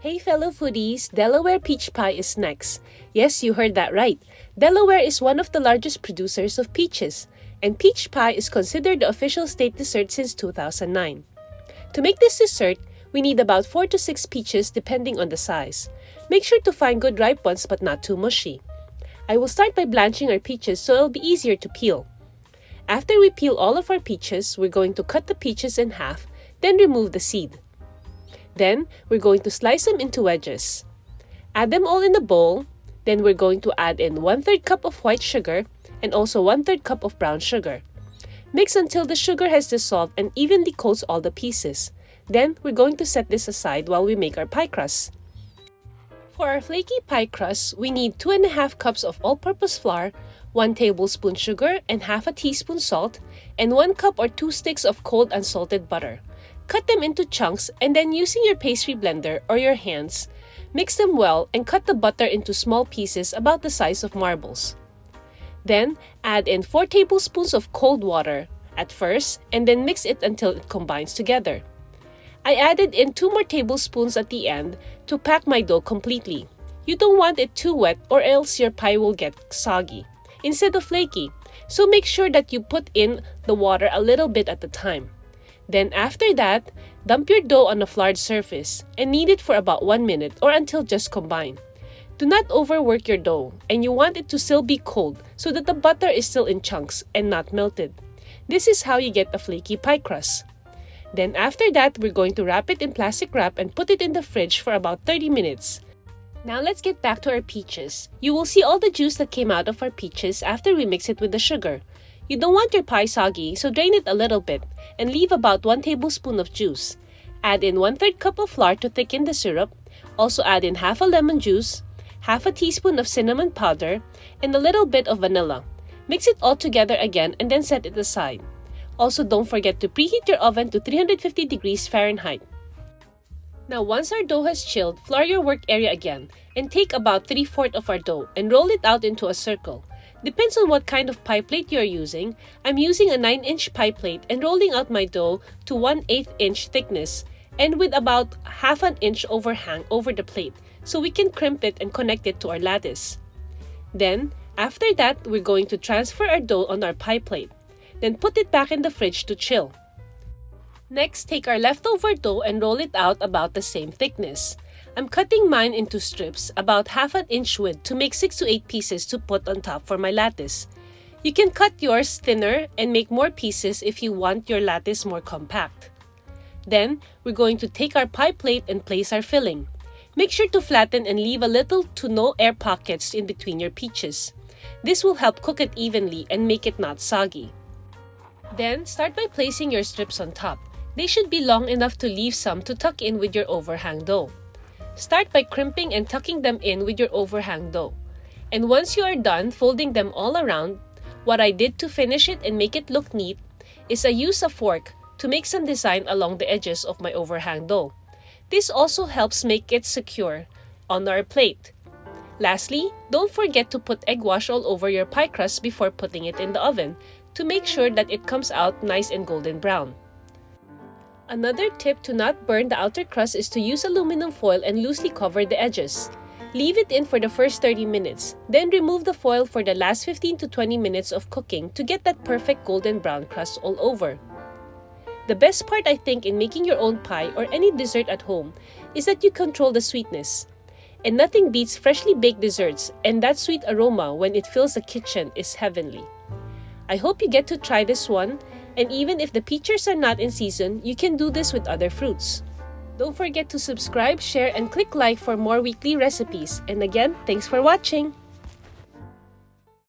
Hey fellow foodies, Delaware peach pie is next. Yes, you heard that right. Delaware is one of the largest producers of peaches, and peach pie is considered the official state dessert since 2009. To make this dessert, we need about 4 to 6 peaches depending on the size. Make sure to find good ripe ones but not too mushy. I will start by blanching our peaches so it'll be easier to peel. After we peel all of our peaches, we're going to cut the peaches in half, then remove the seed. Then, we're going to slice them into wedges. Add them all in a bowl. Then we're going to add in 1/3 cup of white sugar and also 1/3 cup of brown sugar. Mix until the sugar has dissolved and evenly coats all the pieces. Then, we're going to set this aside while we make our pie crust. For our flaky pie crust, we need 2.5 cups of all-purpose flour, 1 tablespoon sugar and half a teaspoon salt, and 1 cup or 2 sticks of cold unsalted butter. Cut them into chunks and then using your pastry blender or your hands, mix them well and cut the butter into small pieces about the size of marbles. Then, add in 4 tablespoons of cold water at first and then mix it until it combines together. I added in 2 more tablespoons at the end to pack my dough completely. You don't want it too wet or else your pie will get soggy instead of flaky, so make sure that you put in the water a little bit at a time. Then after that, dump your dough on a floured surface and knead it for about 1 minute or until just combined. Do not overwork your dough and you want it to still be cold so that the butter is still in chunks and not melted. This is how you get a flaky pie crust. Then after that, we're going to wrap it in plastic wrap and put it in the fridge for about 30 minutes. Now let's get back to our peaches. You will see all the juice that came out of our peaches after we mix it with the sugar. You don't want your pie soggy, so drain it a little bit and leave about 1 tablespoon of juice. Add in 1/3 cup of flour to thicken the syrup. Also add in half a lemon juice, half a teaspoon of cinnamon powder, and a little bit of vanilla. Mix it all together again and then set it aside. Also, don't forget to preheat your oven to 350 degrees Fahrenheit. Now, once our dough has chilled, flour your work area again and take about 3/4 of our dough and roll it out into a circle. Depends on what kind of pie plate you are using. I'm using a 9-inch pie plate and rolling out my dough to 1/8 inch thickness and with about 1/2 inch overhang over the plate so we can crimp it and connect it to our lattice. Then, after that, we're going to transfer our dough on our pie plate. Then put it back in the fridge to chill. Next, take our leftover dough and roll it out about the same thickness. I'm cutting mine into strips about 1/2 inch width to make 6 to 8 pieces to put on top for my lattice. You can cut yours thinner and make more pieces if you want your lattice more compact. Then, we're going to take our pie plate and place our filling. Make sure to flatten and leave a little to no air pockets in between your peaches. This will help cook it evenly and make it not soggy. Then, start by placing your strips on top. They should be long enough to leave some to tuck in with your overhang dough. Start by crimping and tucking them in with your overhang dough. And once you are done folding them all around, what I did to finish it and make it look neat is I use a fork to make some design along the edges of my overhang dough. This also helps make it secure on our plate. Lastly, don't forget to put egg wash all over your pie crust before putting it in the oven to make sure that it comes out nice and golden brown. Another tip to not burn the outer crust is to use aluminum foil and loosely cover the edges. Leave it in for the first 30 minutes, then remove the foil for the last 15 to 20 minutes of cooking to get that perfect golden brown crust all over. The best part, I think, in making your own pie or any dessert at home is that you control the sweetness. And nothing beats freshly baked desserts, and that sweet aroma when it fills the kitchen is heavenly. I hope you get to try this one. And even if the peaches are not in season, you can do this with other fruits. Don't forget to subscribe, share, and click like for more weekly recipes. And again, thanks for watching!